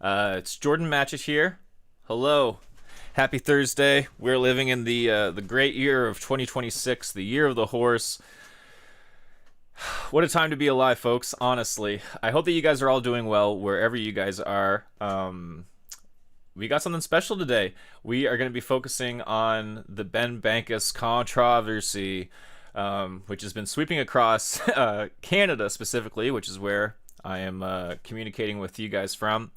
It's Jordan Matchett here. Hello. Happy Thursday. We're living in the great year of 2026, the year of the horse. What a time to be alive, folks, honestly. I hope that you guys are all doing well wherever you guys are. We got something special today. We are going to be focusing on the Ben Bankas controversy, which has been sweeping across Canada specifically, which is where I am communicating with you guys from.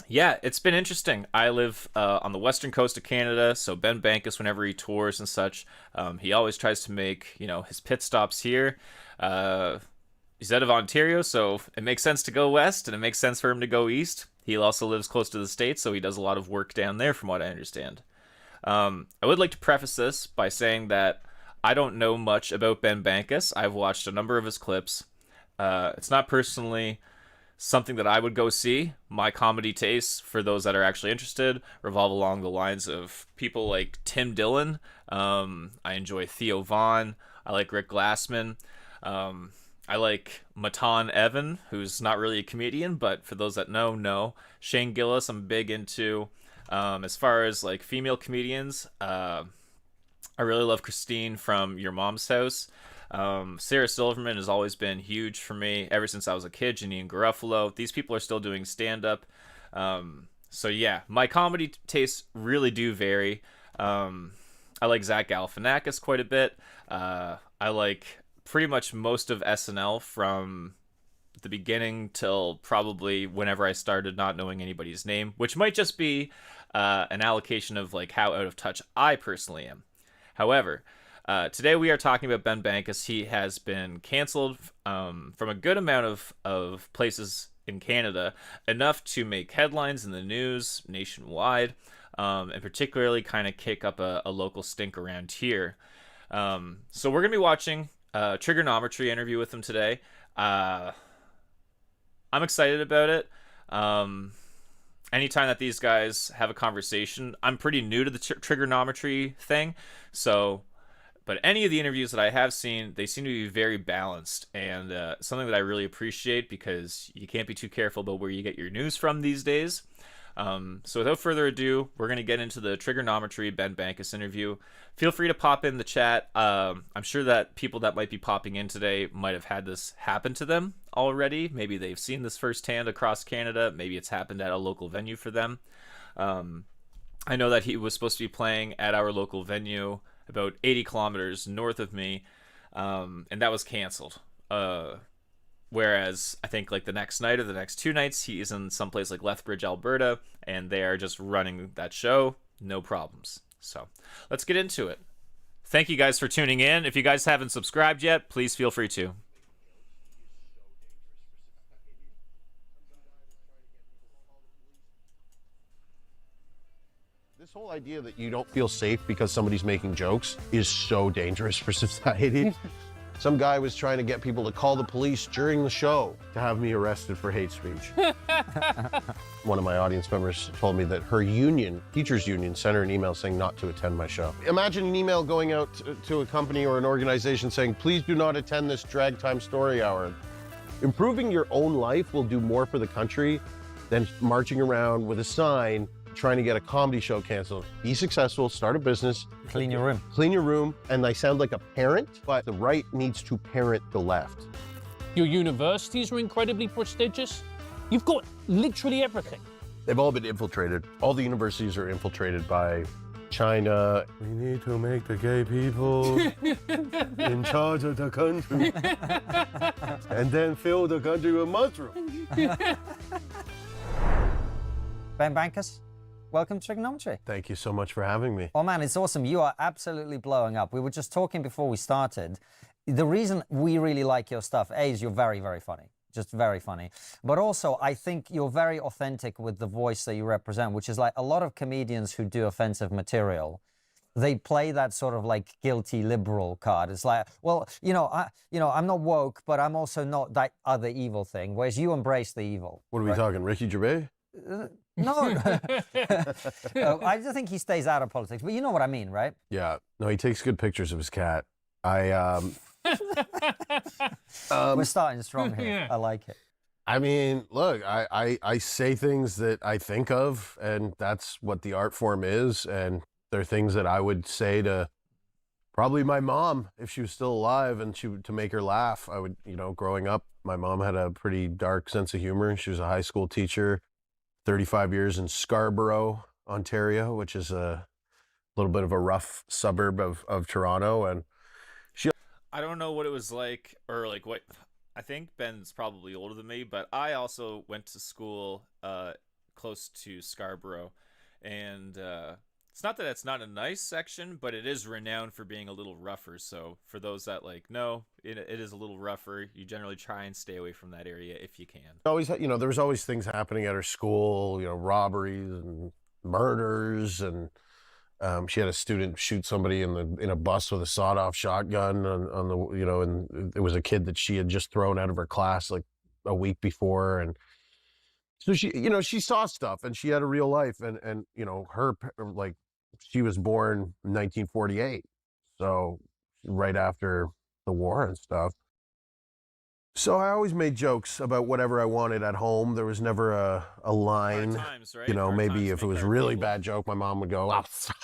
Yeah, it's been interesting. I live on the western coast of Canada, so Ben Bankas, whenever he tours and such, he always tries to make, his pit stops here. He's out of Ontario, so it makes sense to go west, and it makes sense for him to go east. He also lives close to the States, so he does a lot of work down there, from what I understand. I would like to preface this by saying that I don't know much about Ben Bankas. I've watched a number of his clips. It's not personally something that I would go see. My comedy tastes, for those that are actually interested, revolve along the lines of people like Tim Dillon. I enjoy Theo Vaughn. I like Rick Glassman. I like Matan Evan, who's not really a comedian, but for those that know. Shane Gillis, I'm big into. As far as like female comedians, I really love Christine from Your Mom's House. Sarah Silverman has always been huge for me ever since I was a kid. Janine Garofalo. These people are still doing stand-up. So yeah, my comedy tastes really do vary. I like Zach Galifianakis quite a bit. I like pretty much most of SNL from the beginning till probably whenever I started not knowing anybody's name, which might just be an allocation of like how out of touch I personally am. However, today we are talking about Ben Bankas. He has been canceled from a good amount of places in Canada, enough to make headlines in the news nationwide, and particularly kind of kick up a local stink around here. So we're going to be watching a Triggernometry interview with him today. I'm excited about it. Anytime that these guys have a conversation, I'm pretty new to the Triggernometry thing, but any of the interviews that I have seen, they seem to be very balanced, and something that I really appreciate, because you can't be too careful about where you get your news from these days. So without further ado, we're going to get into the Triggernometry Ben Bankas interview. Feel free to pop in the chat. I'm sure that people that might be popping in today might have had this happen to them already. Maybe they've seen this firsthand across Canada. Maybe it's happened at a local venue for them. I know that he was supposed to be playing at our local venue about 80 kilometers north of me, and that was canceled. Whereas I think like the next night or the next two nights, he is in someplace like Lethbridge, Alberta, and they are just running that show, no problems. So let's get into it. Thank you guys for tuning in. If you guys haven't subscribed yet, please feel free to. This whole idea that you don't feel safe because somebody's making jokes is so dangerous for society. Some guy was trying to get people to call the police during the show to have me arrested for hate speech. One of my audience members told me that her union, teachers union, sent her an email saying not to attend my show. Imagine an email going out to a company or an organization saying, please do not attend this drag time story hour. Improving your own life will do more for the country than marching around with a sign trying to get a comedy show canceled. Be successful, start a business. Clean your room. Clean your room, and I sound like a parent, but the right needs to parent the left. Your universities are incredibly prestigious. You've got literally everything. They've all been infiltrated. All the universities are infiltrated by China. We need to make the gay people in charge of the country and then fill the country with mushrooms. Ben Bankas, welcome to Triggernometry. Thank you so much for having me. Oh man, it's awesome. You are absolutely blowing up. We were just talking before we started. The reason we really like your stuff, A, is you're very, very funny. Just very funny. But also, I think you're very authentic with the voice that you represent, which is like a lot of comedians who do offensive material, they play that sort of like guilty liberal card. It's like, well, I'm not woke, but I'm also not that other evil thing. Whereas you embrace the evil. What are we talking, Ricky Gervais? No, I just think he stays out of politics. But you know what I mean, right? Yeah. No, he takes good pictures of his cat. We're starting strong here. Yeah. I like it. I mean, look, I say things that I think of, and that's what the art form is. And they're things that I would say to probably my mom if she was still alive, and to make her laugh. I would, growing up, my mom had a pretty dark sense of humor. She was a high school teacher, 35 years in Scarborough, Ontario, which is a little bit of a rough suburb of Toronto. And I don't know what it was like, or like what. I think Ben's probably older than me, but I also went to school close to Scarborough, and it's not that it's not a nice section, but it is renowned for being a little rougher. So for those that know, it is a little rougher. You generally try and stay away from that area if you can. always, there was always things happening at her school, robberies and murders, and she had a student shoot somebody in a bus with a sawed-off shotgun on the, and it was a kid that she had just thrown out of her class like a week before. And so she saw stuff, and she had a real life, and her, like, she was born in 1948, so right after the war and stuff. So I always made jokes about whatever I wanted at home. There was never a line. Hard times, right? Hard Maybe times if it make was a hard really people. bad joke, my mom would go, "Oh, stop."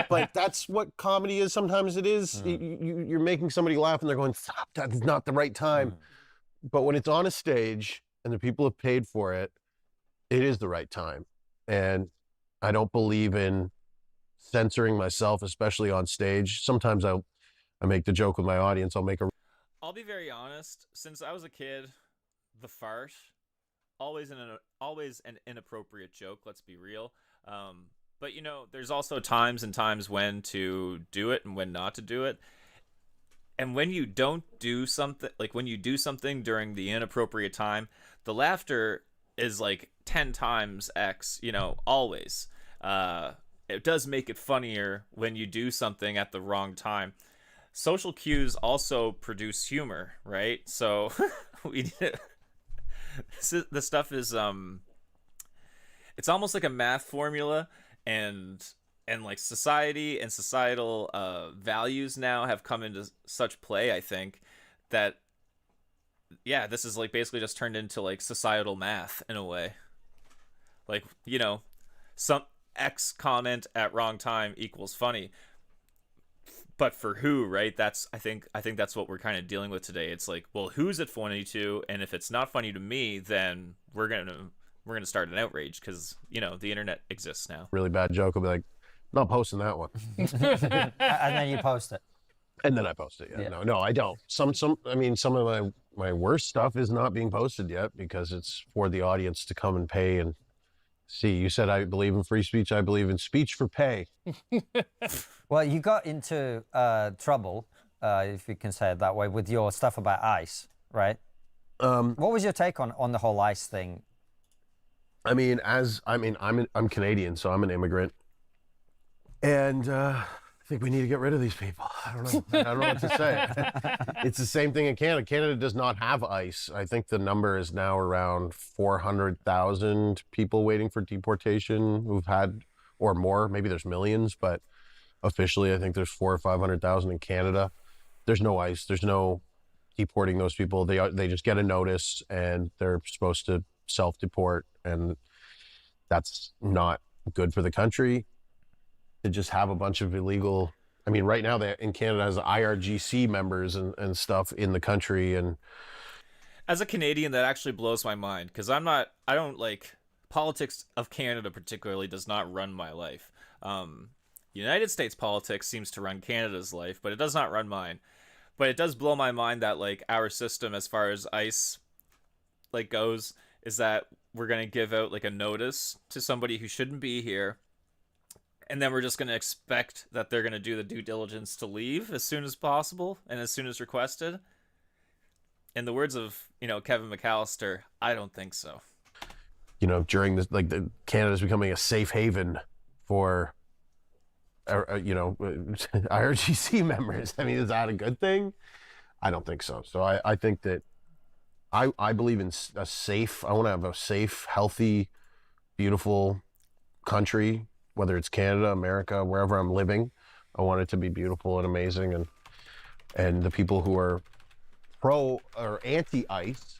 But that's what comedy is. Sometimes it is. You're making somebody laugh, and they're going, "Stop, that's not the right time." But when it's on a stage and the people have paid for it, it is the right time. And I don't believe in censoring myself, especially on stage. Sometimes I make the joke with my audience. I'll be very honest. Since I was a kid, the fart always an inappropriate joke. Let's be real. But there's also times and times when to do it and when not to do it. And when you don't do something, like when you do something during the inappropriate time, the laughter is like 10 times X. Always. It does make it funnier when you do something at the wrong time. Social cues also produce humor, right? So the stuff is it's almost like a math formula, and like society and societal values now have come into such play, I think, that this is like basically just turned into like societal math in a way. Like, some X comment at wrong time equals funny. But for who, right? I think that's what we're kind of dealing with today. It's like, well, who's it funny to? And if it's not funny to me, then we're gonna start an outrage because the internet exists now. Really bad joke, I'll be like, not posting that one. And then you post it. And then I post it. Yeah. No, I don't. Some of my worst stuff is not being posted yet because it's for the audience to come and pay and see. You said I believe in free speech. I believe in speech for pay. Well, you got into trouble, if you can say it that way, with your stuff about ICE, right? What was your take on the whole ICE thing? I'm Canadian, so I'm an immigrant, and I think we need to get rid of these people. I don't know what to say. It's the same thing in Canada. Canada does not have ICE. I think the number is now around 400,000 people waiting for deportation who've had, or more. Maybe there's millions, but officially I think there's 400,000 or 500,000 in Canada. There's no ICE. There's no deporting those people. They just get a notice and they're supposed to self-deport, and that's not good for the country. To just have a bunch of illegal, right now in Canada has IRGC members and stuff in the country. And as a Canadian, that actually blows my mind because I don't like politics of Canada particularly does not run my life. United States politics seems to run Canada's life, but it does not run mine. But it does blow my mind that like our system as far as ICE like goes is that we're going to give out like a notice to somebody who shouldn't be here. And then we're just going to expect that they're going to do the due diligence to leave as soon as possible and as soon as requested. In the words of, Kevin McAllister, I don't think so. During this, like Canada's becoming a safe haven for, IRGC members. Is that a good thing? I don't think so. So I think that I believe in a safe, I want to have a safe, healthy, beautiful country. Whether it's Canada, America, wherever I'm living, I want it to be beautiful and amazing. And the people who are pro or anti-ICE,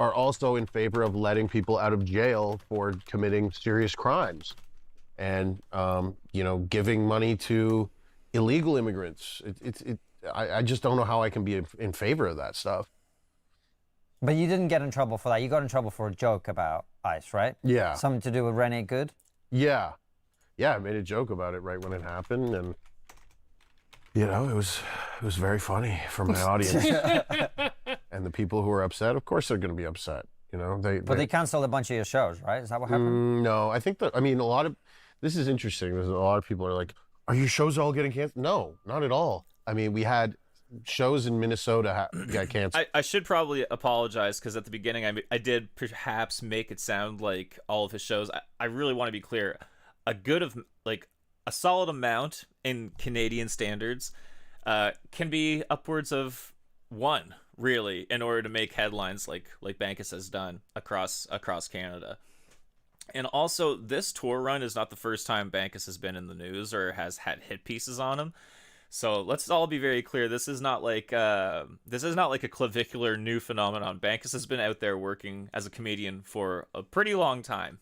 are also in favor of letting people out of jail for committing serious crimes, and giving money to illegal immigrants. I just don't know how I can be in favor of that stuff. But you didn't get in trouble for that. You got in trouble for a joke about ICE, right? Yeah. Something to do with Rene Good? Yeah. I made a joke about it right when it happened, and it was very funny for my audience. And the people who are upset, of course they're going to be upset. But they canceled a bunch of your shows, right? Is that what happened? No, I think that, this is interesting. There's a lot of people are like, are your shows all getting canceled? No, not at all. We had shows in Minnesota got canceled. I should probably apologize, because at the beginning I did perhaps make it sound like all of his shows. I really want to be clear. A solid amount in Canadian standards can be upwards of one, really, in order to make headlines like Bankas has done across Canada. And also, this tour run is not the first time Bankas has been in the news or has had hit pieces on him. So let's all be very clear. This is not like a clavicular new phenomenon. Bankas has been out there working as a comedian for a pretty long time.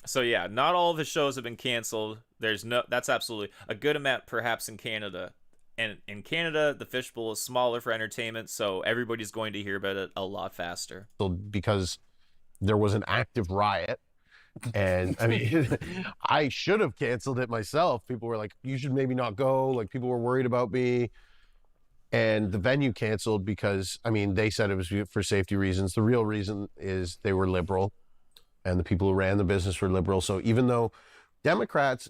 So yeah, not all of his shows have been canceled. That's absolutely a good amount, perhaps, in Canada. And in Canada, the fishbowl is smaller for entertainment, so everybody's going to hear about it a lot faster. Because there was an active riot. And I should have canceled it myself. People were like, you should maybe not go. Like, people were worried about me. And the venue canceled because, they said it was for safety reasons. The real reason is they were liberal, and the people who ran the business were liberal. So even though Democrats,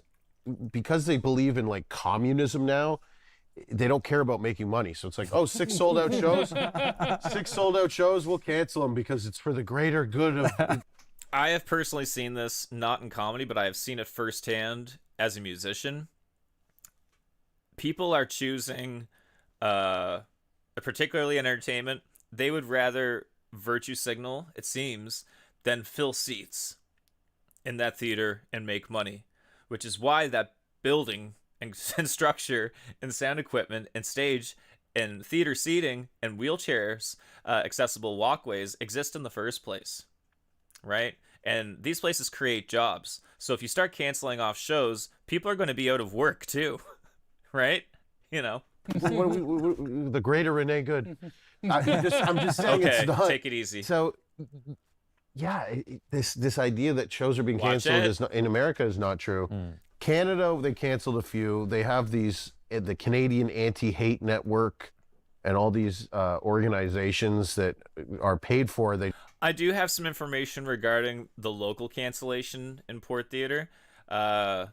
because they believe in like communism now, they don't care about making money. So it's like, 6 sold out shows, 6 sold out shows, we'll cancel them because it's for the greater good of. I have personally seen this, not in comedy, but I have seen it firsthand as a musician. People are choosing, particularly in entertainment, they would rather virtue signal, it seems, than fill seats in that theater and make money, which is why that building and structure and sound equipment and stage and theater seating and wheelchairs, accessible walkways exist in the first place. Right? And these places create jobs. So if you start canceling off shows, people are going to be out of work too. Right? The greater Rene Good. I'm just saying, okay, it's not. Take it easy. So, yeah, this idea that shows are being canceled in America is not true. Canada, they canceled a few. They have the Canadian Anti-Hate Network and all these organizations that are paid for. I do have some information regarding the local cancellation in Port Theatre. So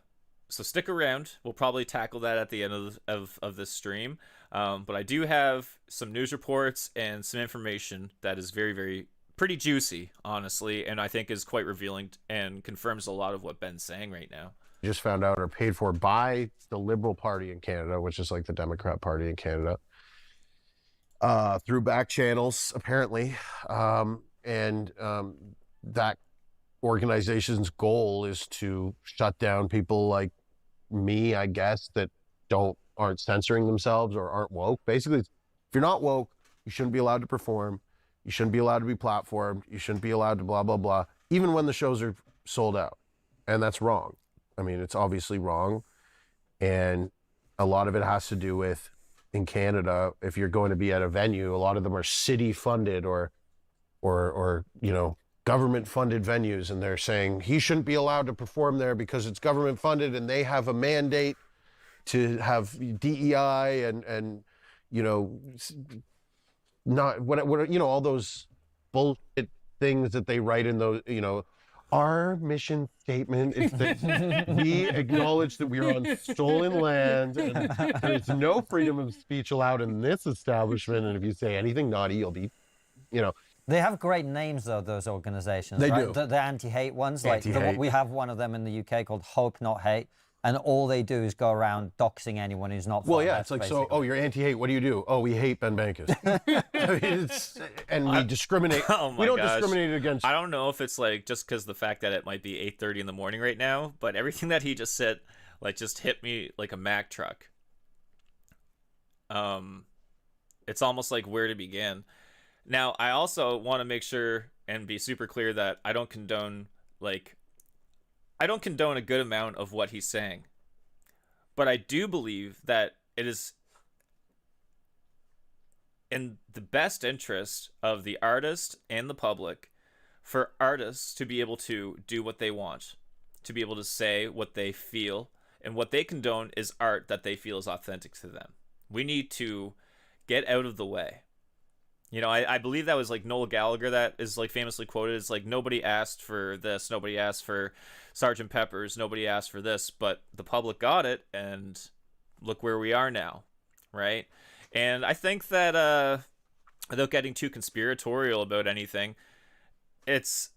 stick around. We'll probably tackle that at the end of this stream. But I do have some news reports and some information that is very, very pretty juicy, honestly, and I think is quite revealing and confirms a lot of what Ben's saying right now. Just found out are paid for by the Liberal Party in Canada, which is like the Democrat Party in Canada, through back channels, apparently. That organization's goal is to shut down people like me, I guess, that aren't censoring themselves or aren't woke. Basically, if you're not woke, you shouldn't be allowed to perform. You shouldn't be allowed to be platformed. You shouldn't be allowed to blah, blah, blah, even when the shows are sold out. And that's wrong. It's obviously wrong. And a lot of it has to do with, in Canada, if you're going to be at a venue, a lot of them are city funded or government funded venues. And they're saying he shouldn't be allowed to perform there because it's government funded and they have a mandate to have DEI and not what all those bullshit things that they write in those, our mission statement is that we acknowledge that we are on stolen land and there's no freedom of speech allowed in this establishment. And if you say anything naughty, you'll be, They have great names, though, those organizations. They right? do. The anti-hate ones. Anti-hate. We have one of them in the UK called Hope Not Hate. And all they do is go around doxing anyone who's not. Well, yeah, it's like, basically. So, you're anti-hate. What do you do? Oh, we hate Ben Bankas. We discriminate. Oh my we don't gosh. discriminate against. I don't know if it's like just because the fact that it might be 8:30 in the morning right now, but everything that he just said, just hit me like a Mack truck. It's almost like where to begin. Now, I also want to make sure and be super clear that I don't condone a good amount of what he's saying. But I do believe that it is in the best interest of the artist and the public for artists to be able to do what they want, to be able to say what they feel, and what they condone is art that they feel is authentic to them. We need to get out of the way. You know, I believe that was like Noel Gallagher that is like famously quoted. It's like, nobody asked for this, nobody asked for Sergeant Pepper's, nobody asked for this, but the public got it, and look where we are now, right? And I think that without getting too conspiratorial about anything, it's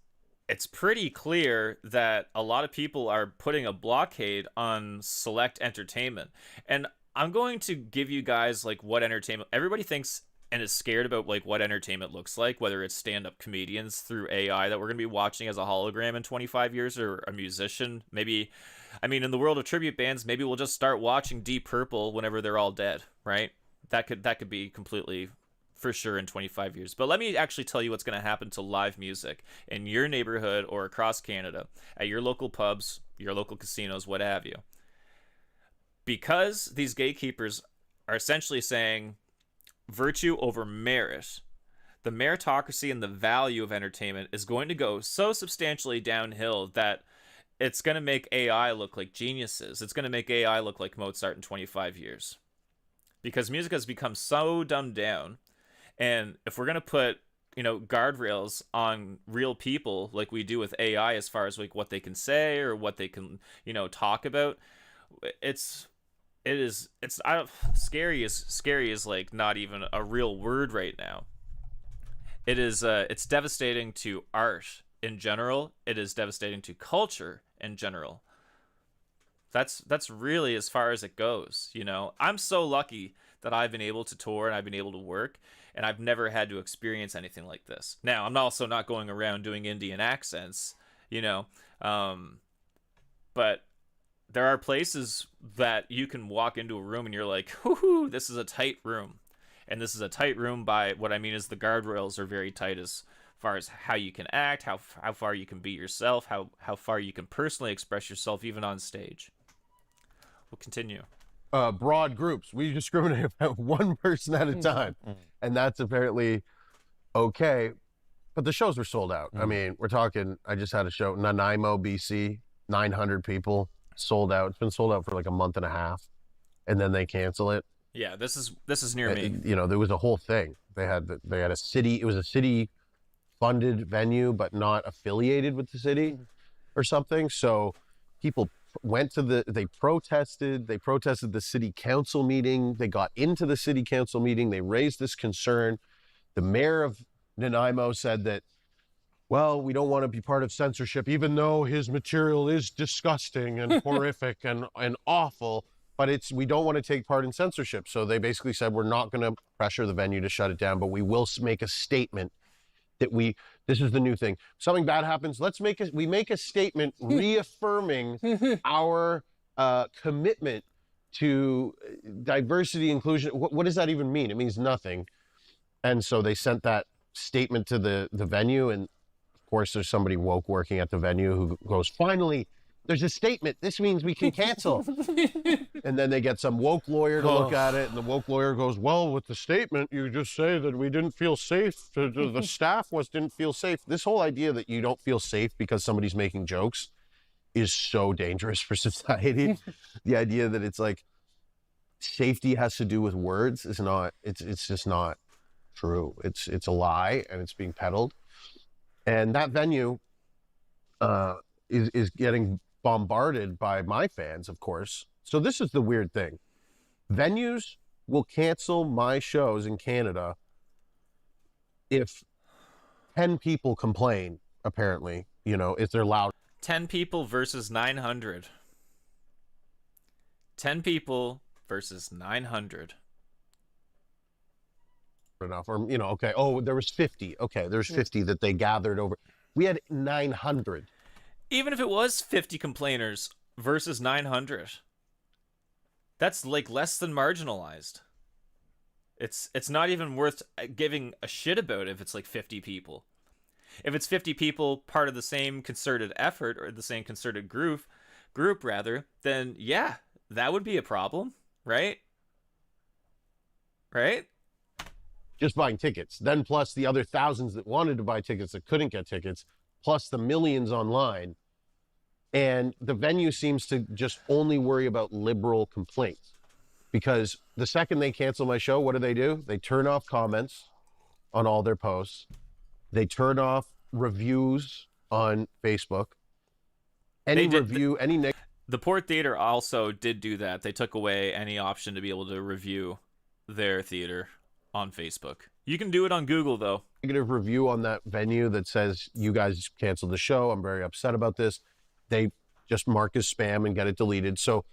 pretty clear that a lot of people are putting a blockade on select entertainment. And I'm going to give you guys like what entertainment everybody thinks and is scared about, like what entertainment looks like, whether it's stand-up comedians through AI that we're going to be watching as a hologram in 25 years, or a musician. Maybe, I mean, in the world of tribute bands, maybe we'll just start watching Deep Purple whenever they're all dead, right? That could be completely for sure in 25 years. But let me actually tell you what's going to happen to live music in your neighborhood or across Canada, at your local pubs, your local casinos, what have you. Because these gatekeepers are essentially saying virtue over merit, the meritocracy and the value of entertainment is going to go so substantially downhill that it's going to make AI look like geniuses. It's going to make AI look like Mozart in 25 years. Because music has become so dumbed down. And if we're going to put, you know, guardrails on real people like we do with AI as far as like what they can say or what they can, you know, talk about, scary is like not even a real word right now. It's devastating to art in general. It is devastating to culture in general. That's really as far as it goes. You know, I'm so lucky that I've been able to tour and I've been able to work, and I've never had to experience anything like this. Now, I'm also not going around doing Indian accents, you know, but there are places that you can walk into a room and you're like, whoo, this is a tight room. And this is a tight room by what I mean is the guardrails are very tight as far as how you can act, how far you can be yourself, how far you can personally express yourself even on stage. We'll continue. Broad groups. We discriminate about one person at a time. And that's apparently okay. But the shows were sold out. I mean, we're talking, I just had a show, Nanaimo, BC, 900 people, sold out. It's been sold out for like a month and a half. And then they cancel it. Yeah, this is near me. You know, there was a whole thing. They had a city, it was a city funded venue, but not affiliated with the city or something. So people went to they protested the city council meeting. They got into the city council meeting. They raised this concern. The mayor of Nanaimo said that, well, we don't want to be part of censorship, even though his material is disgusting and horrific and awful, but we don't want to take part in censorship. So they basically said, we're not going to pressure the venue to shut it down, but we will make a statement that this is the new thing. Something bad happens, we make a statement reaffirming our commitment to diversity, inclusion. What does that even mean? It means nothing. And so they sent that statement to the venue, and of course there's somebody woke working at the venue who goes, finally, there's a statement. This means we can cancel. And then they get some woke lawyer to look at it, and the woke lawyer goes, well, with the statement, you just say that we didn't feel safe. The staff didn't feel safe. This whole idea that you don't feel safe because somebody's making jokes is so dangerous for society. The idea that it's like safety has to do with words is not, it's just not true. It's a lie, and it's being peddled. And that venue is getting bombarded by my fans, of course. So this is the weird thing. Venues will cancel my shows in Canada if 10 people complain, apparently, you know, if they're loud. 10 people versus 900. 10 people versus 900. Enough, or, you know, okay, oh, there was 50. Okay, there's 50 that they gathered over. We had 900. Even if it was 50 complainers versus 900, that's like less than marginalized. It's not even worth giving a shit about if it's like 50 people. If it's 50 people part of the same concerted effort or the same concerted group rather, then yeah, that would be a problem, right? Right? Just buying tickets. Then plus the other thousands that wanted to buy tickets that couldn't get tickets, plus the millions online. And the venue seems to just only worry about liberal complaints. Because the second they cancel my show, what do? They turn off comments on all their posts. They turn off reviews on Facebook. Any review, any negative. The Port Theatre also did do that. They took away any option to be able to review their theater on Facebook. You can do it on Google, though. Negative review on that venue that says, you guys canceled the show. I'm very upset about this. They just mark as spam and get it deleted. So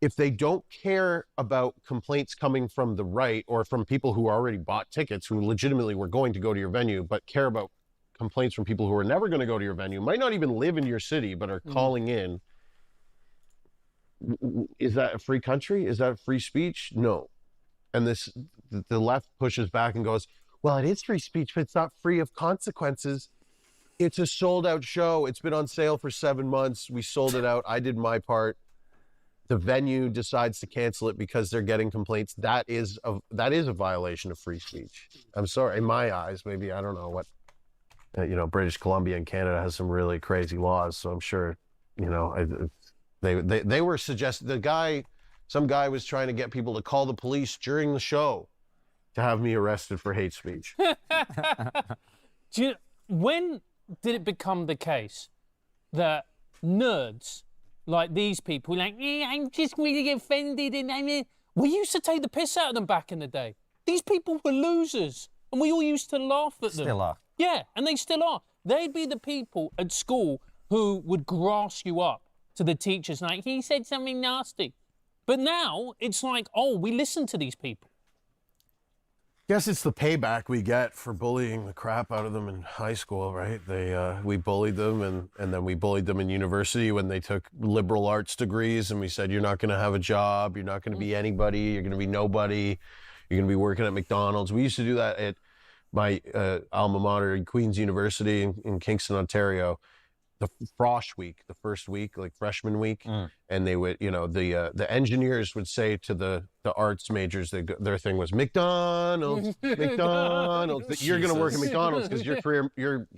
if they don't care about complaints coming from the right or from people who already bought tickets, who legitimately were going to go to your venue, but care about complaints from people who are never going to go to your venue, might not even live in your city, but are calling in, is that a free country? Is that free speech? No. And the left pushes back and goes, well, it is free speech, but it's not free of consequences. It's a sold out show. It's been on sale for 7 months. We sold it out. I did my part. The venue decides to cancel it because they're getting complaints. That is a violation of free speech. I'm sorry, in my eyes. Maybe I don't know what. British Columbia and Canada has some really crazy laws, so I'm sure, they were suggesting some guy was trying to get people to call the police during the show to have me arrested for hate speech. When did it become the case that nerds like these people, like, I'm just really offended, and we used to take the piss out of them back in the day. These people were losers, and we all used to laugh at them. Still are. Yeah, and they still are. They'd be the people at school who would grass you up to the teachers, like, he said something nasty. But now it's like, oh, we listen to these people. Guess it's the payback we get for bullying the crap out of them in high school, right? We bullied them, and then we bullied them in university when they took liberal arts degrees, and we said, you're not going to have a job, you're not going to be anybody, you're going to be nobody, you're going to be working at McDonald's. We used to do that at my alma mater, Queen's University in Kingston, Ontario. The frosh week, the first week, like freshman week, and they would, the engineers would say to the arts majors, their thing was McDonald's, McDonald's. You're going to work at McDonald's because your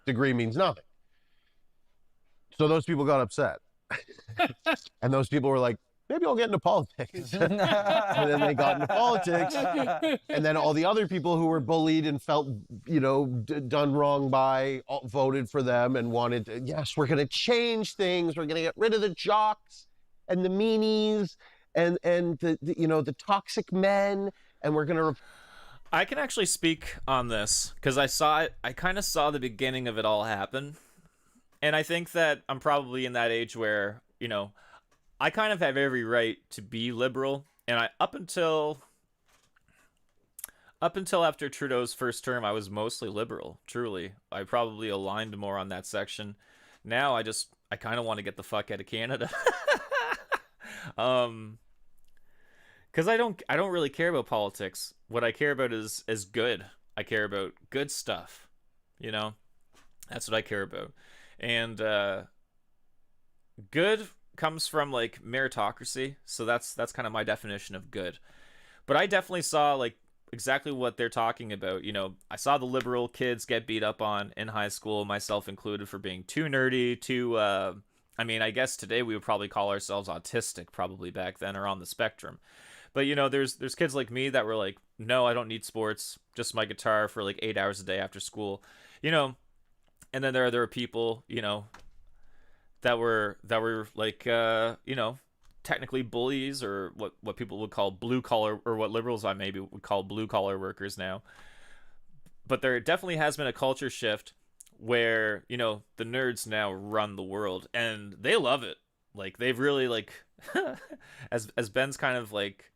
degree means nothing. So those people got upset, and those people were like, maybe I'll get into politics. And then they got into politics. And then all the other people who were bullied and felt, done wrong by, voted for them and wanted, yes, we're going to change things. We're going to get rid of the jocks and the meanies and the toxic men. And we're going to... I can actually speak on this because I saw it. I kind of saw the beginning of it all happen. And I think that I'm probably in that age where, I kind of have every right to be liberal, and up until after Trudeau's first term, I was mostly liberal. Truly, I probably aligned more on that section. Now I kind of want to get the fuck out of Canada, because I don't really care about politics. What I care about is good. I care about good stuff. That's what I care about, and good comes from like meritocracy, so that's kind of my definition of good. But I definitely saw like exactly what they're talking about. I saw the liberal kids get beat up on in high school, myself included, for being too nerdy, too I guess today we would probably call ourselves autistic, probably back then, or on the spectrum. But there's kids like me that were like, no, I don't need sports, just my guitar for like 8 hours a day after school. And then there are people, that were like technically bullies, or what people would call blue collar, or what liberals I maybe would call blue collar workers now. But there definitely has been a culture shift where the nerds now run the world, and they love it. Like they've really like as Ben's kind of like,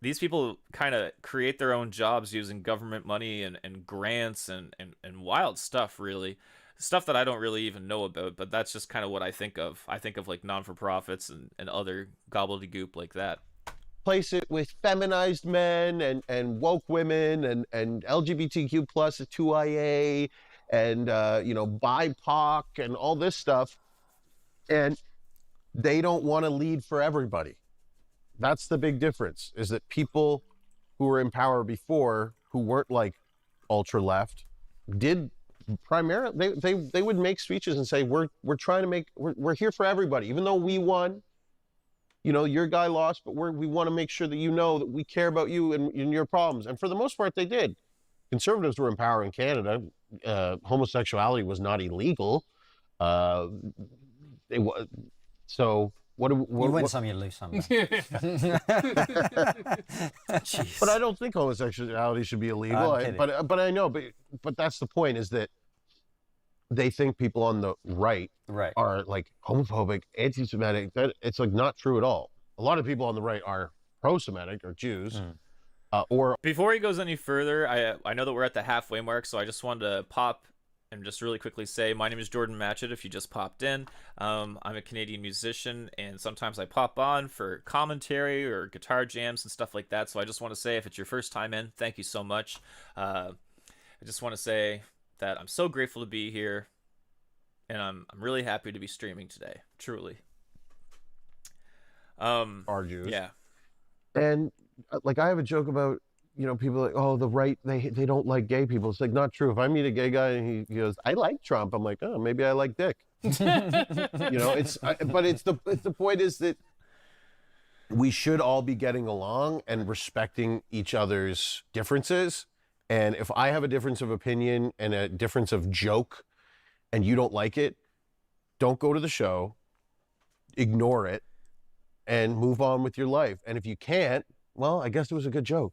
these people kind of create their own jobs using government money and grants and wild stuff, really. Stuff that I don't really even know about, but that's just kind of what I think of. I think of like non-for-profits and other gobbledygook like that. replace it with feminized men and woke women and LGBTQ plus 2IA and, BIPOC and all this stuff. And they don't want to lead for everybody. That's the big difference, is that people who were in power before, who weren't like ultra left, did primarily, they would make speeches and say, we're trying to make, we're here for everybody. Even though we won, your guy lost, but we want to make sure that you know that we care about you and your problems. And for the most part, they did. Conservatives were in power in Canada. Homosexuality was not illegal. So what You win some, you lose some. Jeez. But I don't think homosexuality should be illegal. But I know, but that's the point, is that they think people on the right are like homophobic, anti-Semitic. That it's like not true at all. A lot of people on the right are pro-Semitic or Jews. Or before he goes any further, I know that we're at the halfway mark, so I just wanted to pop and just really quickly say, my name is Jordan Matchett, if you just popped in. I'm a Canadian musician, and sometimes I pop on for commentary or guitar jams and stuff like that. So I just want to say, if it's your first time in, thank you so much. I just want to say that I'm so grateful to be here, and I'm really happy to be streaming today, truly. are Jews. Yeah. And like I have a joke about, people like, oh, the right, they don't like gay people. It's like not true. If I meet a gay guy and he goes, I like Trump, I'm like, oh, maybe I like dick. But the point is that we should all be getting along and respecting each other's differences. And if I have a difference of opinion and a difference of joke and you don't like it, don't go to the show, ignore it, and move on with your life. And if you can't, well, I guess it was a good joke.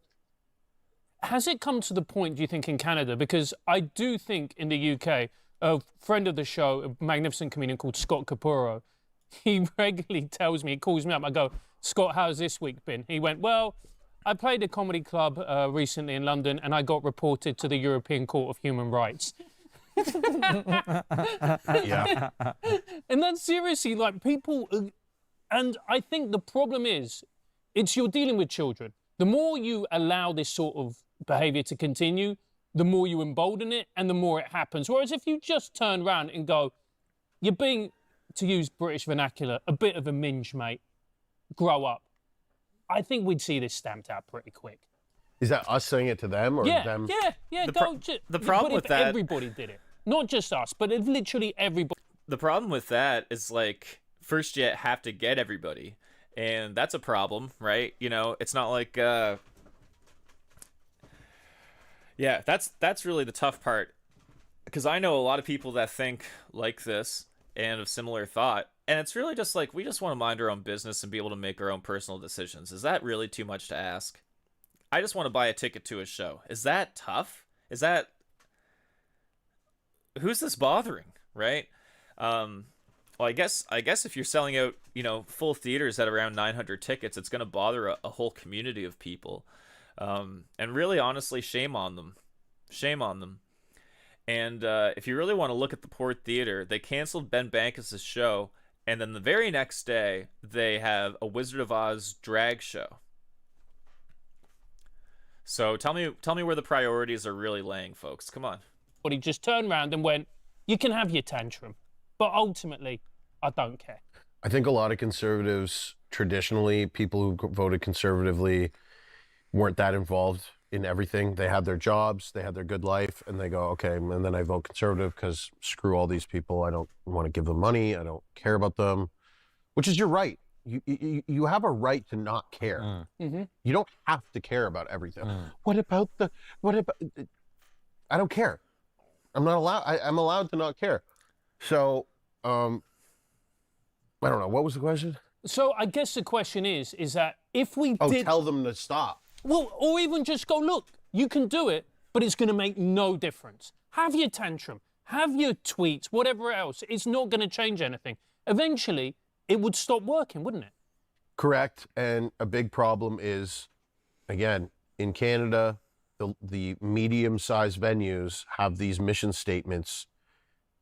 Has it come to the point, do you think, in Canada? Because I do think in the UK, a friend of the show, a magnificent comedian called Scott Capurro, he regularly tells me, he calls me up, I go, Scott, how's this week been? He went, well, I played a comedy club recently in London and I got reported to the European Court of Human Rights. Yeah. And that's seriously, like, people, and I think the problem is, you're dealing with children. The more you allow this sort of behavior to continue, the more you embolden it and the more it happens. Whereas if you just turn around and go, you're being, to use British vernacular, a bit of a minge, mate, grow up, I think we'd see this stamped out pretty quick. Is that us saying it to them or them? Yeah. The problem with that, everybody did it. Not just us, but if literally everybody. the problem with that is, like, first you have to get everybody. And that's a problem, right? It's not like, yeah, that's really the tough part. Because I know a lot of people that think like this and of similar thought. And it's really just like, we just want to mind our own business and be able to make our own personal decisions. Is that really too much to ask? I just want to buy a ticket to a show. Is that tough? Who's this bothering, right? Well, I guess if you're selling out, full theaters at around 900 tickets, it's going to bother a whole community of people. And really, honestly, shame on them. Shame on them. And if you really want to look at the poor theater, they canceled Ben Bankas' show, and then the very next day, they have a Wizard of Oz drag show. So tell me where the priorities are really laying, folks. Come on. He just turned around and went, you can have your tantrum. But ultimately, I don't care. I think a lot of conservatives, traditionally, people who voted conservatively, weren't that involved in everything. They had their jobs, they had their good life, and they go, okay, and then I vote conservative because screw all these people. I don't want to give them money. I don't care about them, which is your right. You have a right to not care. Mm-hmm. You don't have to care about everything. What about I don't care. I'm not allowed. I'm allowed to not care. So, I don't know. What was the question? So I guess the question is that if we tell them to stop. Well, or even just go, look, you can do it, but it's going to make no difference. Have your tantrum, have your tweets, whatever else. It's not going to change anything. Eventually, it would stop working, wouldn't it? Correct. And a big problem is, again, in Canada, the medium-sized venues have these mission statements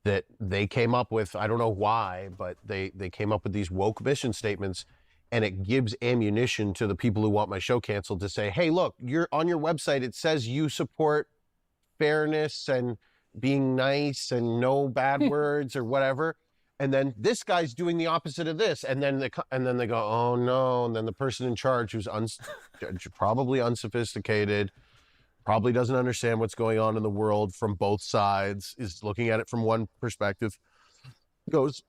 that they came up with. I don't know why, but they came up with these woke mission statements. and it gives ammunition to the people who want my show canceled to say, hey, look, you're on your website, it says you support fairness and being nice and no bad words or whatever. And then this guy's doing the opposite of this. And then they go, oh no. And then the person in charge, who's probably unsophisticated, probably doesn't understand what's going on in the world from both sides, is looking at it from one perspective, goes,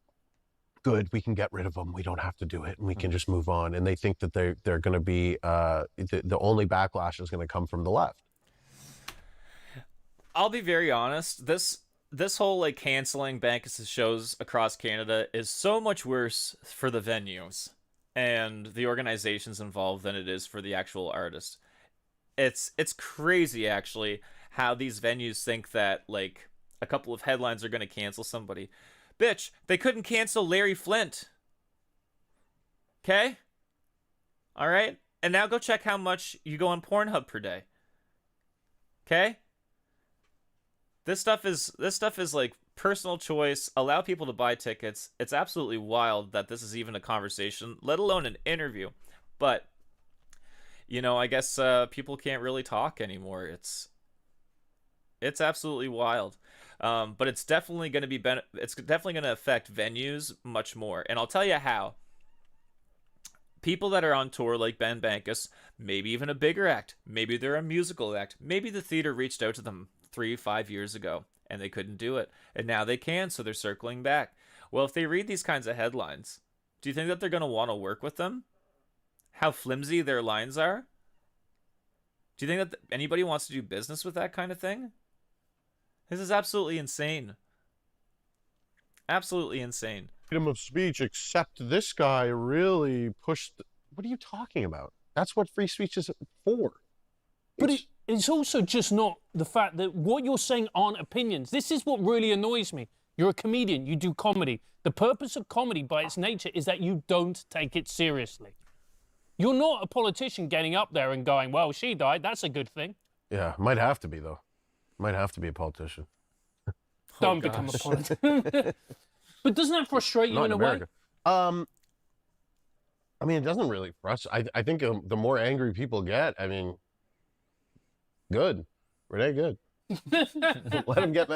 good, we can get rid of them. We don't have to do it, and we can just move on. And they think that they're going to be the only backlash is going to come from the left. I'll be very honest. This whole like canceling Bankas' shows across Canada is so much worse for the venues and the organizations involved than it is for the actual artist. It's crazy actually how these venues think that like a couple of headlines are going to cancel somebody. Bitch, they couldn't cancel Larry Flint. Okay? All right? And now go check how much you go on Pornhub per day. Okay? This stuff is like personal choice. Allow people to buy tickets. It's absolutely wild that this is even a conversation, let alone an interview. But I guess people can't really talk anymore. It's absolutely wild. But it's definitely going to be it's definitely going to affect venues much more. And I'll tell you how. People that are on tour like Ben Bankas, maybe even a bigger act, maybe they're a musical act, maybe the theater reached out to them 3-5 years ago and they couldn't do it, and now they can, so they're circling back. Well, if they read these kinds of headlines, do you think that they're going to want to work with them? How flimsy their lines are? Do you think that anybody wants to do business with that kind of thing? This is absolutely insane. Absolutely insane. Freedom of speech, except this guy really pushed. What are you talking about? That's what free speech is for. But it's also just not the fact that what you're saying aren't opinions. This is what really annoys me. You're a comedian. You do comedy. The purpose of comedy by its nature is that you don't take it seriously. You're not a politician getting up there and going, well, she died. That's a good thing. Yeah, might have to be, though. Might have to be a politician. Don't become a politician. But doesn't that frustrate you in a way? I mean, it doesn't really frustrate. I think the more angry people get, I mean, good. Renee, good. Let them get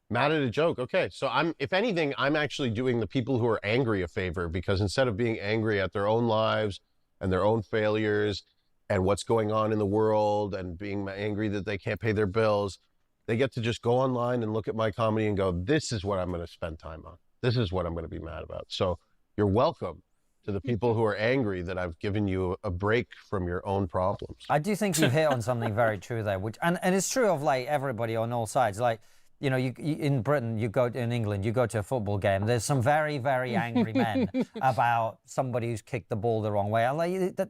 mad at a joke. Okay, so if anything, I'm actually doing the people who are angry a favor, because instead of being angry at their own lives and their own failures and what's going on in the world and being angry that they can't pay their bills, they get to just go online and look at my comedy and go, this is what I'm going to spend time on. This is what I'm going to be mad about. So you're welcome to the people who are angry that I've given you a break from your own problems. I do think you've hit on something very true there, and it's true of like everybody on all sides. Like, you in Britain, in England, you go to a football game. There's some very, very angry men about somebody who's kicked the ball the wrong way.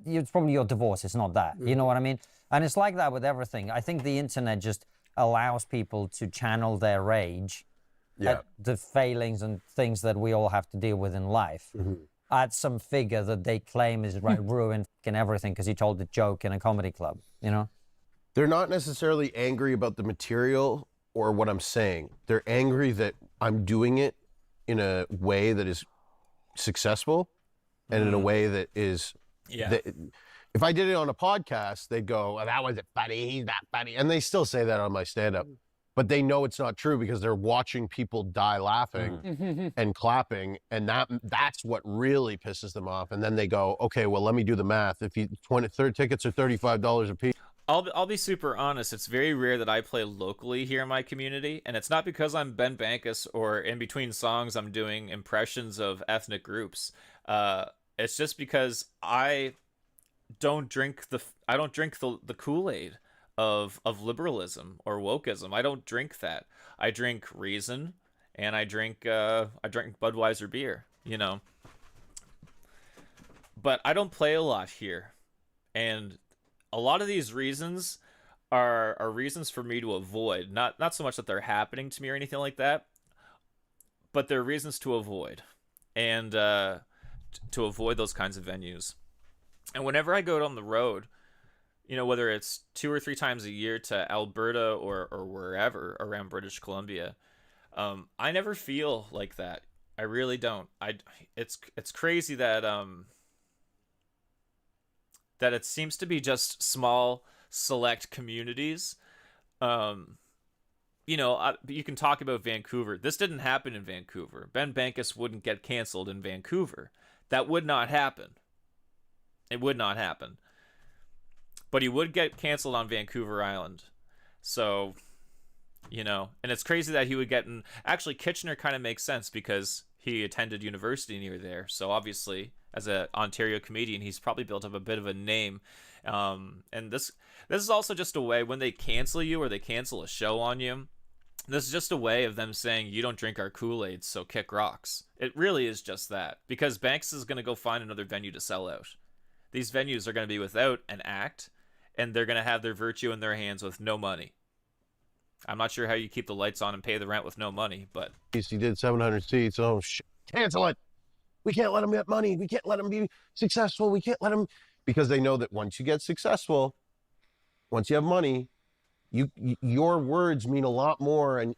It's probably your divorce. It's not that. You know what I mean? And it's like that with everything. I think the internet just allows people to channel their rage at the failings and things that we all have to deal with in life. At some figure that they claim is ruined everything because he told a joke in a comedy club, They're not necessarily angry about the material or what I'm saying. They're angry that I'm doing it in a way that is successful and in a way that is... if I did it on a podcast, they'd go, oh, that wasn't funny, he's not funny. And they still say that on my stand-up. But they know it's not true because they're watching people die laughing and clapping, and that's what really pisses them off. And then they go, okay, well, let me do the math. If tickets are $35 a piece. I'll be super honest. It's very rare that I play locally here in my community, and it's not because I'm Ben Bankas or in between songs I'm doing impressions of ethnic groups. It's just because I don't drink the Kool-Aid of liberalism or wokeism. I don't drink that. I drink reason, and I drink Budweiser beer, But I don't play a lot here, and a lot of these reasons are reasons for me to avoid. Not so much that they're happening to me or anything like that, but they're reasons to avoid, and to avoid those kinds of venues. And whenever I go on the road, whether it's 2 or 3 times a year to Alberta or wherever around British Columbia, I never feel like that. I really don't. It's crazy that that it seems to be just small, select communities. You can talk about Vancouver. This didn't happen in Vancouver. Ben Bankas wouldn't get canceled in Vancouver. That would not happen. It would not happen. But he would get canceled on Vancouver Island. So, and it's crazy that he would get in. Actually, Kitchener kind of makes sense because he attended university near there. So obviously, as an Ontario comedian, he's probably built up a bit of a name. And this is also just a way when they cancel you or they cancel a show on you. This is just a way of them saying, you don't drink our Kool-Aid, so kick rocks. It really is just that. Because Banks is going to go find another venue to sell out. These venues are going to be without an act, and they're going to have their virtue in their hands with no money. I'm not sure how you keep the lights on and pay the rent with no money, but... He did 700 seats. Oh, shit. Cancel it. We can't let him get money. We can't let him be successful. We can't let him... Because they know that once you get successful, once you have money, your words mean a lot more, and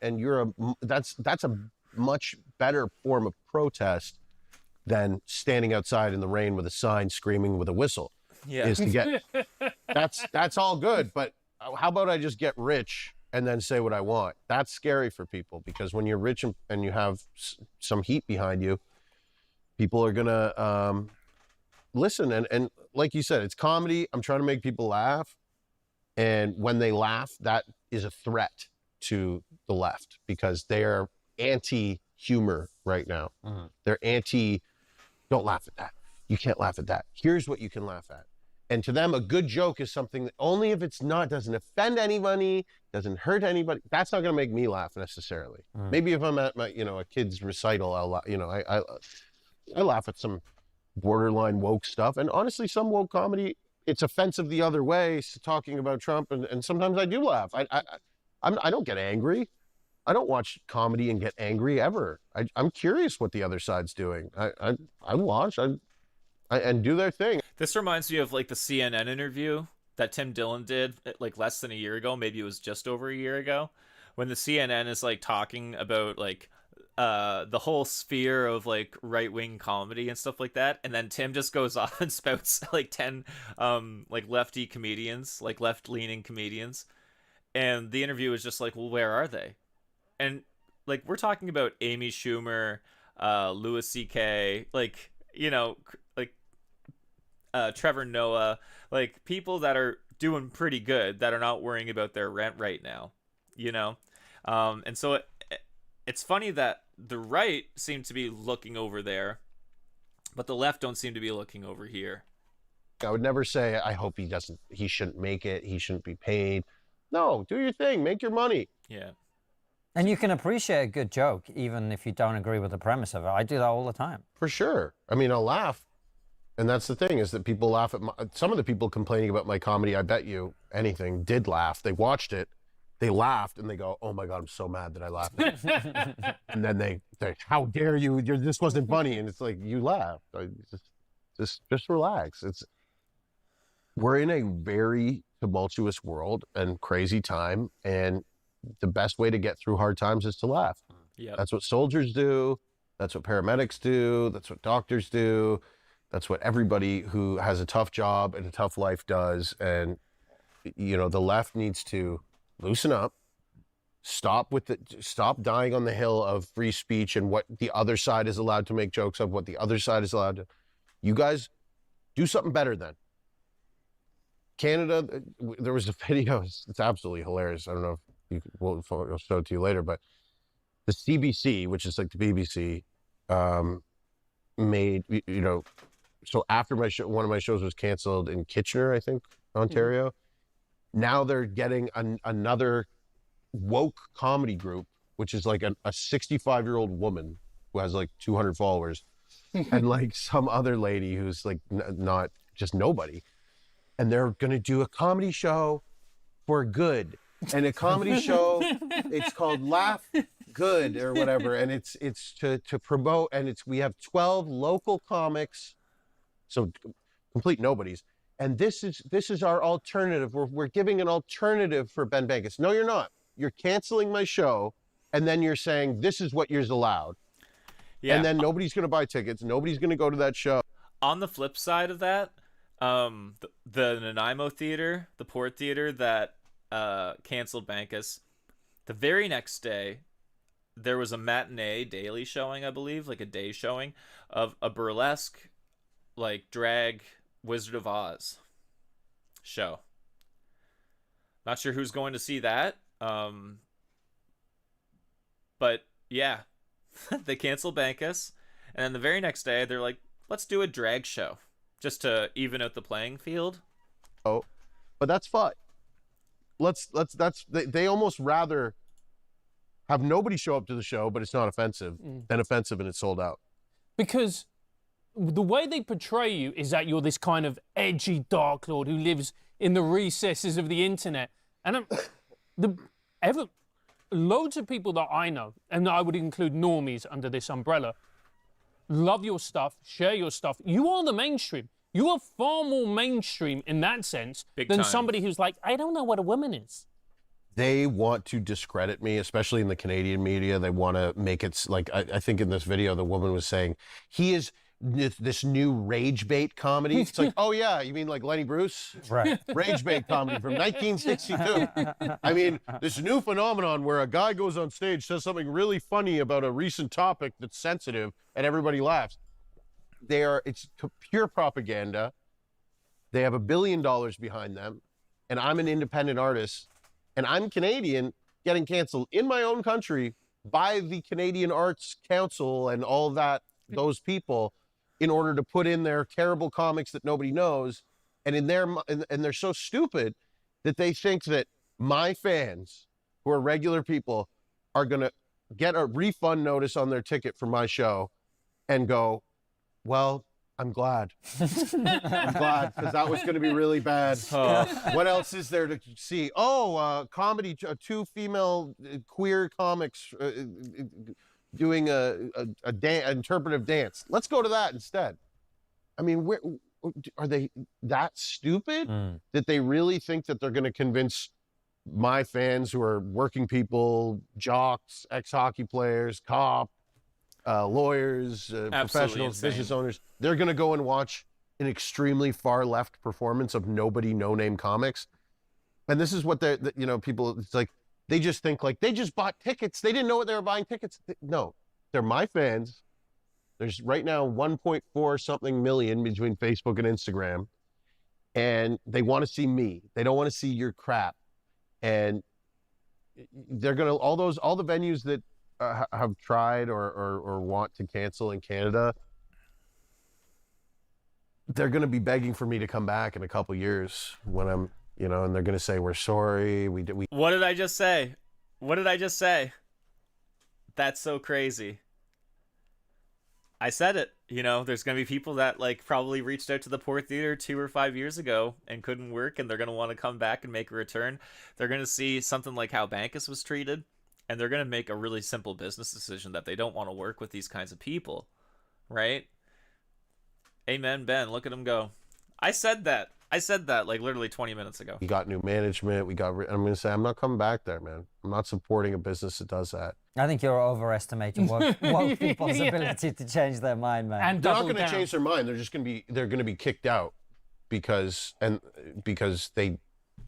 that's a much better form of protest than standing outside in the rain with a sign screaming with a whistle. Yeah. Is to get that's all good, but how about I just get rich and then say what I want? That's scary for people, because when you're rich and you have some heat behind you, people are gonna listen. And like you said, it's comedy. I'm trying to make people laugh. And when they laugh, that is a threat to the left, because they're anti-humor right now. Mm-hmm. They're don't laugh at that. You can't laugh at that. Here's what you can laugh at. And to them, a good joke is something that only if doesn't offend anybody, doesn't hurt anybody, that's not going to make me laugh necessarily. Mm. Maybe if I'm at my, a kid's recital, I laugh at some borderline woke stuff. And honestly, some woke comedy, it's offensive the other way, talking about Trump, and sometimes I do laugh. I don't get angry. I don't watch comedy and get angry ever. I'm curious what the other side's doing. I watch and do their thing. This reminds me of like the CNN interview that Tim Dillon did like less than a year ago. Maybe it was just over a year ago, when the CNN is like talking about like the whole sphere of like right-wing comedy and stuff like that, and then Tim just goes off and spouts like 10 like lefty comedians, like left-leaning comedians, and the interview is just like, well, where are they? And like, we're talking about Amy Schumer, Louis C.K., like, Trevor Noah, like people that are doing pretty good, that are not worrying about their rent right now, and so it's funny that the right seem to be looking over there, but the left don't seem to be looking over here. I would never say, I hope he shouldn't make it, he shouldn't be paid. No, do your thing, make your money. Yeah. And you can appreciate a good joke, even if you don't agree with the premise of it. I do that all the time. For sure. I mean, I'll laugh. And that's the thing, is that people laugh at some of the people complaining about my comedy, I bet you anything, did laugh. They watched it, they laughed, and they go, oh my God, I'm so mad that I laughed. And then they how dare you, this wasn't funny. And it's like, you laughed. Just relax. We're in a very tumultuous world and crazy time, and the best way to get through hard times is to laugh. Yeah, that's what soldiers do. That's what paramedics do. That's what doctors do. That's what everybody who has a tough job and a tough life does. And, the left needs to loosen up, stop dying on the hill of free speech and what the other side is allowed to make jokes of, what the other side is allowed to. You guys do something better then. Canada, there was a video, it's absolutely hilarious. I don't know if we'll show it to you later, but the CBC, which is like the BBC, made, so after my show, one of my shows was canceled in Kitchener, I think, Ontario. Mm-hmm. Now they're getting another woke comedy group, which is like a 65-year-old woman who has like 200 followers and like some other lady who's like not just nobody. And they're going to do a comedy show for good. And a comedy show, it's called Laugh Good or whatever. And it's to promote, and we have 12 local comics, so complete nobodies. And this is our alternative. We're giving an alternative for Ben Bankas. No, you're not. You're canceling my show, and then you're saying this is what you're allowed. Yeah. And then nobody's going to buy tickets. Nobody's going to go to that show. On the flip side of that, The Nanaimo Theater, the Port Theater that canceled Bankas. The very next day, there was a matinee daily showing, I believe, like a day showing of a burlesque, like drag Wizard of Oz show. Not sure who's going to see that. But yeah, they canceled Bankas, and then the very next day they're like, let's do a drag show just to even out the playing field. Oh, but that's fine. They almost rather have nobody show up to the show, but it's not offensive, than offensive and it's sold out. Because the way they portray you is that you're this kind of edgy Dark Lord who lives in the recesses of the internet. And loads of people that I know, and I would include normies under this umbrella, love your stuff, share your stuff. You are the mainstream. You are far more mainstream in that sense than somebody who's like, I don't know what a woman is. They want to discredit me, especially in the Canadian media. They want to make it like, I think in this video, the woman was saying, he is this new rage bait comedy. It's like, oh yeah, you mean like Lenny Bruce? Right. Rage bait comedy from 1962. I mean, this new phenomenon where a guy goes on stage, says something really funny about a recent topic that's sensitive, and everybody laughs. It's pure propaganda. They have $1 billion behind them, and I'm an independent artist, and I'm Canadian getting canceled in my own country by the Canadian Arts Council and all that, those people, in order to put in their terrible comics that nobody knows. And they're so stupid that they think that my fans, who are regular people, are going to get a refund notice on their ticket for my show and go, well, I'm glad. I'm glad, because that was going to be really bad. What else is there to see? Oh, comedy, two female queer comics doing an interpretive dance. Let's go to that instead. I mean, are they that stupid that they really think that they're going to convince my fans, who are working people, jocks, ex-hockey players, cops, lawyers, professionals, business owners, they're going to go and watch an extremely far left performance of nobody, no-name comics? And this is what people, it's like, they just think like they just bought tickets. They didn't know what they were buying tickets. No, they're my fans. There's right now 1.4 something million between Facebook and Instagram, and they want to see me. They don't want to see your crap. And they're going to, all the venues that have tried or want to cancel in Canada, they're going to be begging for me to come back in a couple years when I'm, and they're going to say, we're sorry. What did I just say? What did I just say? That's so crazy. I said it. There's going to be people that like probably reached out to the Port Theater 2 or 5 years ago and couldn't work, and they're going to want to come back and make a return. They're going to see something like how Bankas was treated, and they're going to make a really simple business decision that they don't want to work with these kinds of people, right? Amen, Ben. Look at him go. I said that like literally 20 minutes ago. We got new management. I'm going to say, I'm not coming back there, man. I'm not supporting a business that does that. I think you're overestimating woke people's ability to change their mind, man. And they're not going to change their mind. They're going to be kicked out because they.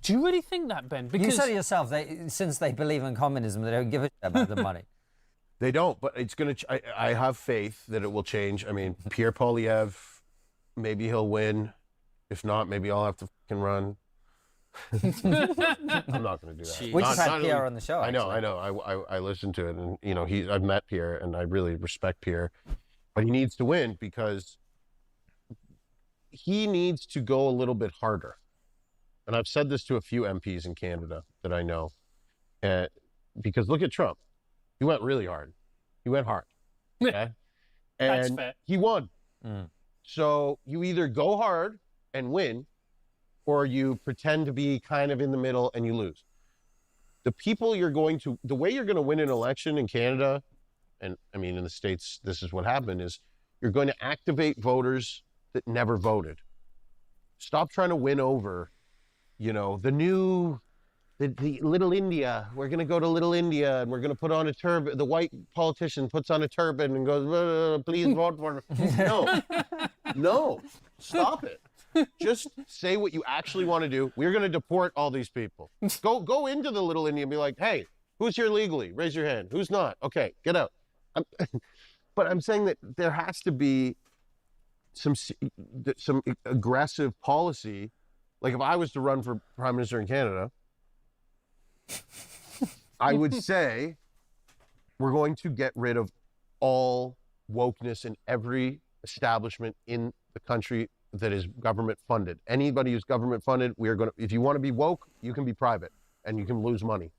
Do you really think that, Ben? Because you said it yourself, since they believe in communism, they don't give a shit about the money. They don't, but it's going to. I have faith that it will change. I mean, Pierre Poilievre, maybe he'll win. If not, maybe I'll have to fucking run. I'm not going to do that. We just had Pierre on the show. I know. I listened to it, and I've met Pierre, and I really respect Pierre, but he needs to win because he needs to go a little bit harder. And I've said this to a few MPs in Canada that I know, because look at Trump. He went really hard. He went hard. Okay? That's And fair. he won. So you either go hard and win, or you pretend to be kind of in the middle and you lose. The way you're going to win an election in Canada, and I mean in the States, this is what happened, is you're going to activate voters that never voted. Stop trying to win over, the Little India. We're going to go to Little India and we're going to put on a turban. The white politician puts on a turban and goes, please vote for me. No, stop it. Just say what you actually want to do. We're going to deport all these people. Go into the Little India and be like, hey, who's here legally? Raise your hand. Who's not? Okay, get out. But I'm saying that there has to be some aggressive policy. Like if I was to run for Prime Minister in Canada, I would say we're going to get rid of all wokeness in every establishment in the country that is government funded. Anybody who's government funded, we are going to, if you want to be woke, you can be private and you can lose money.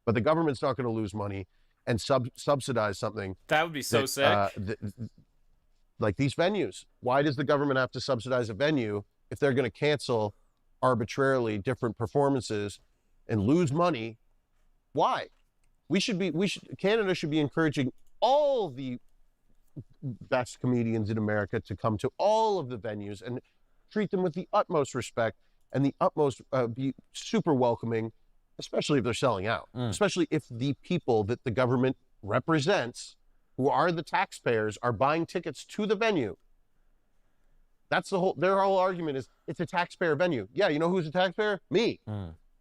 But the government's not going to lose money and subsidize something. That would be so sick. Like these venues. Why does the government have to subsidize a venue if they're going to cancel arbitrarily different performances and lose money? Why? Canada should be encouraging all the best comedians in America to come to all of the venues and treat them with the utmost respect and the utmost be super welcoming, especially if they're selling out, especially if the people that the government represents, who are the taxpayers, are buying tickets to the venue. That's their whole argument is it's a taxpayer venue. Yeah, you know who's a taxpayer? Me.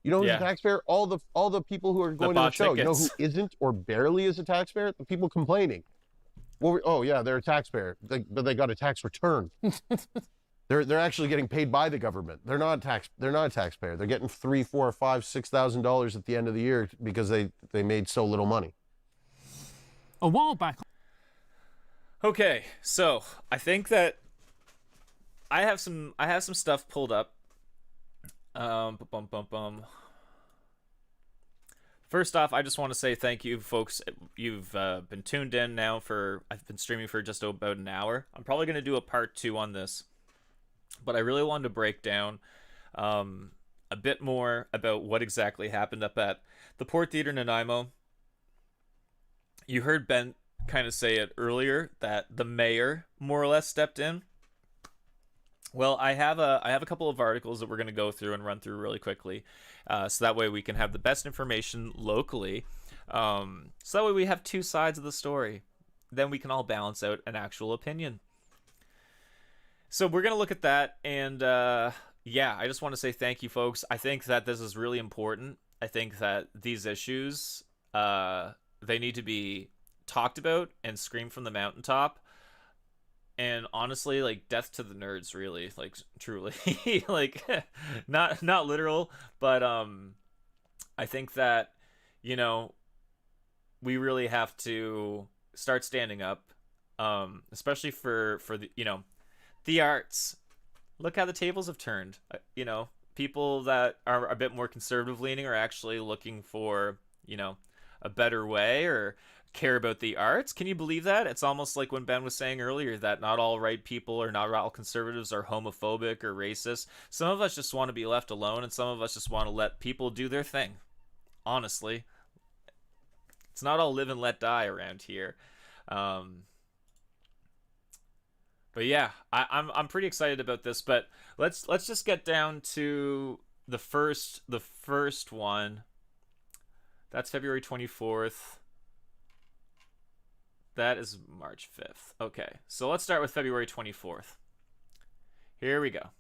You know who's a taxpayer? All the people who are going to the show. Tickets. You know who isn't or barely is a taxpayer? The people complaining. Well, oh yeah, they're a taxpayer, but they got a tax return. They're actually getting paid by the government. They're not a taxpayer. They're getting $3,000, $4,000, $5,000, $6,000 at the end of the year because they made so little money. A while back. Okay, so I think that I have some stuff pulled up. First off, I just want to say thank you, folks. You've been tuned in now I've been streaming for just about an hour. I'm probably going to do a part 2 on this, but I really wanted to break down a bit more about what exactly happened up at the Port Theatre in Nanaimo. You heard Ben kind of say it earlier that the mayor more or less stepped in. Well, I have a couple of articles that we're going to go through and run through really quickly, so that way we can have the best information locally. So that way we have two sides of the story. Then we can all balance out an actual opinion. So we're going to look at that, and yeah, I just want to say thank you, folks. I think that this is really important. I think that these issues, they need to be talked about and screamed from the mountaintop. And honestly, like, death to the nerds, really, like, truly. Like, not literal, but I think that, you know, we really have to start standing up, especially for the, you know, the arts. Look how the tables have turned. You know, people that are a bit more conservative leaning are actually looking for, you know, a better way or care about the arts. Can you believe that? It's almost like when Ben was saying earlier that not all right people or not all conservatives are homophobic or racist. Some of us just want to be left alone, and some of us just want to let people do their thing. Honestly, it's not all live and let die around here. But yeah, I'm pretty excited about this. But let's just get down to the first one. That's February 24th. That is March 5th. Okay, so let's start with February 24th. Here we go.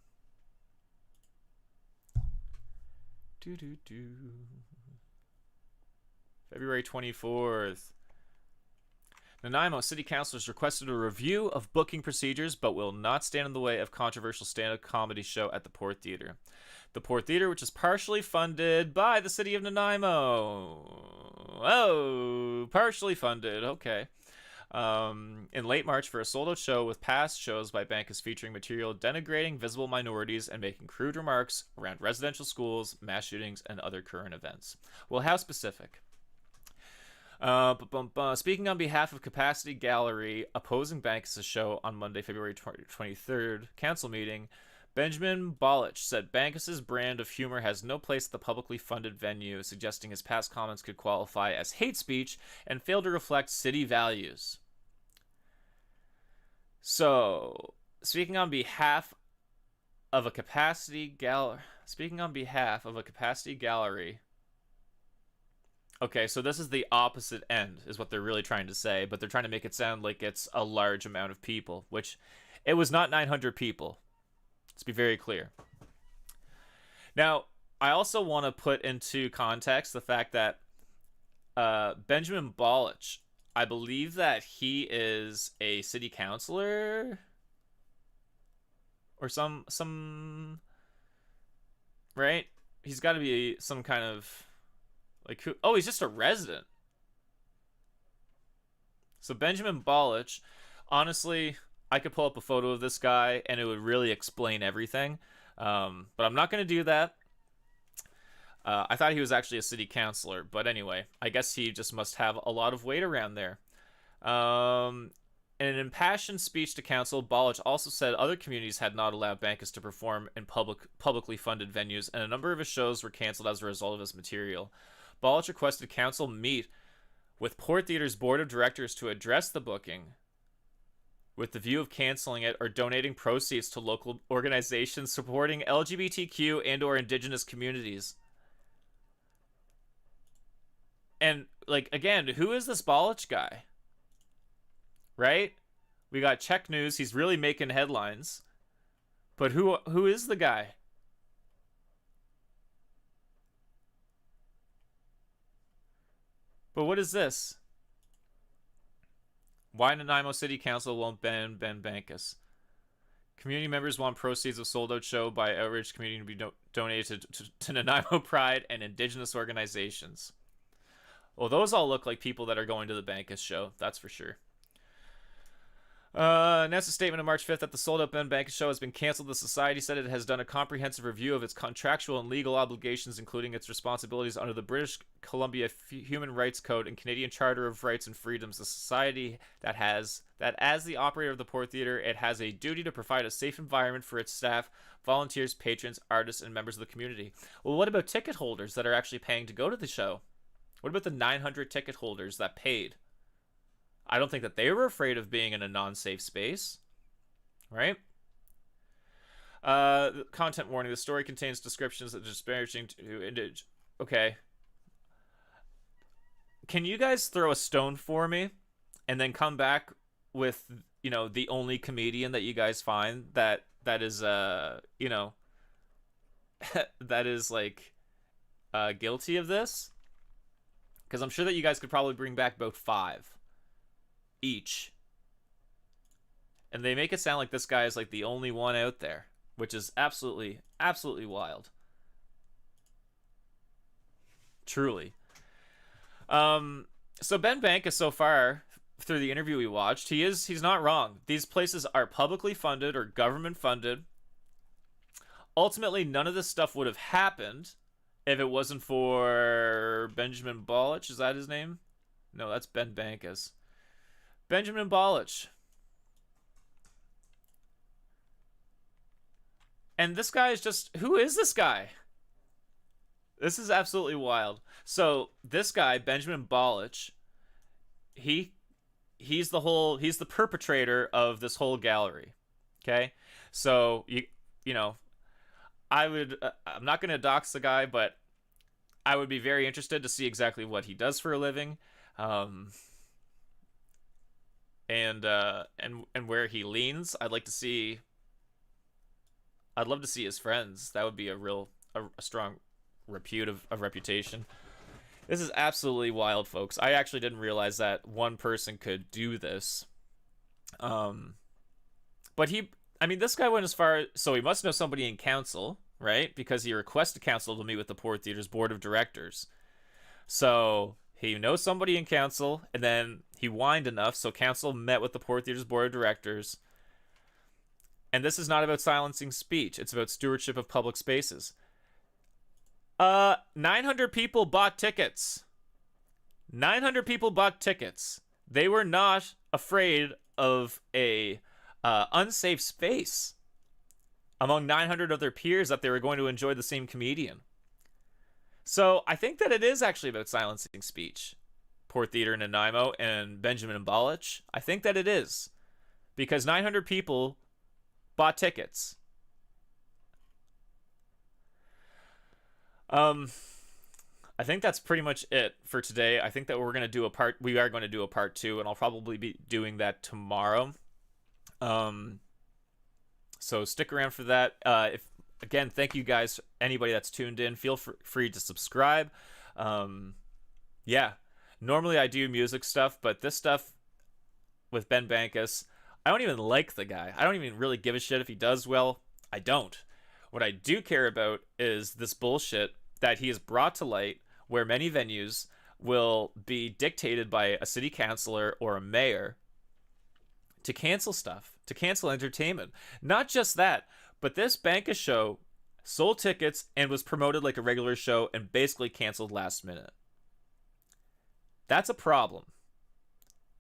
February 24th. Nanaimo City Councilors requested a review of booking procedures, but will not stand in the way of controversial stand-up comedy show at the Port Theatre. The Port Theatre, which is partially funded by the city of Nanaimo. Oh, partially funded. Okay. In late March for a sold-out show with past shows by Bankas featuring material denigrating visible minorities and making crude remarks around residential schools, mass shootings, and other current events. Well, how specific? Speaking on behalf of Capacity Gallery, opposing Bankas' show on Monday, February 23rd, council meeting, Benjamin Bolich said Bankas' brand of humor has no place at the publicly funded venue, suggesting his past comments could qualify as hate speech and fail to reflect city values. So, speaking on behalf of a Capacity Gallery... Okay, so this is the opposite end, is what they're really trying to say, but they're trying to make it sound like it's a large amount of people, which it was not 900 people. Let's be very clear. Now, I also want to put into context the fact that Benjamin Balich, I believe that he is a city councilor or some right? He's got to be some kind of like who? Oh, he's just a resident. So Benjamin Balich, honestly, I could pull up a photo of this guy and it would really explain everything. But I'm not going to do that. I thought he was actually a city councilor, but anyway, I guess he just must have a lot of weight around there. In an impassioned speech to council, Balich also said other communities had not allowed Bankas to perform in publicly funded venues, and a number of his shows were canceled as a result of his material. Balich requested council meet with Port Theatre's board of directors to address the booking with the view of canceling it or donating proceeds to local organizations supporting LGBTQ and or indigenous communities. And, like, again, who is this Balich guy? Right? We got Czech News. He's really making headlines. But who is the guy? But what is this? Why Nanaimo City Council won't ban Ben Bankas? Community members want proceeds of sold-out show by outrage community to be donated to Nanaimo Pride and indigenous organizations. Well, those all look like people that are going to the Bankas show. That's for sure. Announced a statement on March 5th that the sold-out Ben Bankas show has been canceled. The society said it has done a comprehensive review of its contractual and legal obligations, including its responsibilities under the British Columbia Human Rights Code and Canadian Charter of Rights and Freedoms. The society that as the operator of the Port Theatre, it has a duty to provide a safe environment for its staff, volunteers, patrons, artists, and members of the community. Well, what about ticket holders that are actually paying to go to the show? What about the 900 ticket holders that paid? I don't think that they were afraid of being in a non-safe space, right? Content warning. The story contains descriptions that are disparaging to Okay. Can you guys throw a stone for me and then come back with, the only comedian that you guys find that is, that is, like, guilty of this? Because I'm sure that you guys could probably bring back about 5 each. And they make it sound like this guy is like the only one out there, which is absolutely wild. Truly. So Ben Bankas, so far through the interview we watched, he's not wrong. These places are publicly funded or government funded. Ultimately, none of this stuff would have happened if it wasn't for Benjamin Balich. Is that his name? No, that's Ben Bankas. Benjamin Balich. And this guy is just... Who is this guy? This is absolutely wild. So, this guy, Benjamin Balich, he's the perpetrator of this whole gallery. Okay? So, I'm not going to dox the guy, but I would be very interested to see exactly what he does for a living. And where he leans. I'd love to see his friends. That would be a strong repute of reputation. This is absolutely wild, folks. I actually didn't realize that one person could do this. But this guy went as far, so he must know somebody in council, right? Because he requested council to meet with the Port Theatre's board of directors. So he knows somebody in council, and then he whined enough, so council met with the Port Theatre's board of directors. And this is not about silencing speech. It's about stewardship of public spaces. 900 people bought tickets. 900 people bought tickets. They were not afraid of a unsafe space among 900 of their peers that they were going to enjoy the same comedian. So I think that it is actually about silencing speech. Port Theatre in Nanaimo and Benjamin Balich. I think that it is. Because 900 people bought tickets. I think that's pretty much it for today. I think that we are going to do a part 2, and I'll probably be doing that tomorrow. So stick around for that. Again, thank you guys, anybody that's tuned in. Feel free to subscribe. Yeah, normally I do music stuff, but this stuff with Ben Bankas, I don't even like the guy. I don't even really give a shit if he does well. I don't. What I do care about is this bullshit that he has brought to light, where many venues will be dictated by a city councilor or a mayor to cancel stuff, to cancel entertainment. Not just that, but this Bankas show sold tickets and was promoted like a regular show and basically canceled last minute. That's a problem.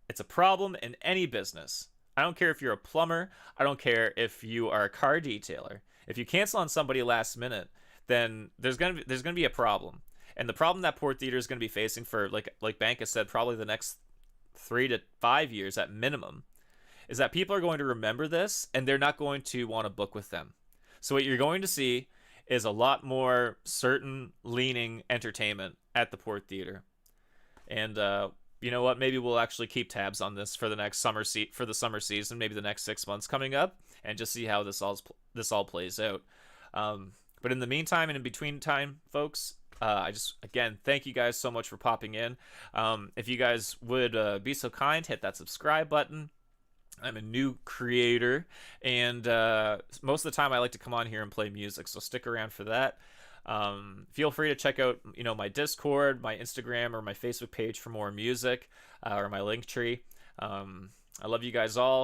It's a problem in any business. I don't care if you're a plumber. I don't care if you are a car detailer. If you cancel on somebody last minute, then there's gonna be a problem. And the problem that Port Theatre is gonna be facing for, like Bankas said, probably the next 3 to 5 years at minimum, is that people are going to remember this and they're not going to want to book with them. So what you're going to see is a lot more certain leaning entertainment at the Port Theatre. And you know what? Maybe we'll actually keep tabs on this for the next summer season, maybe the next 6 months coming up, and just see how this all plays out. But in the meantime and in between time, folks, I just, again, thank you guys so much for popping in. If you guys would be so kind, hit that subscribe button. I'm a new creator, and most of the time I like to come on here and play music, so stick around for that. Feel free to check out, my Discord, my Instagram, or my Facebook page for more music, or my link tree. I love you guys all.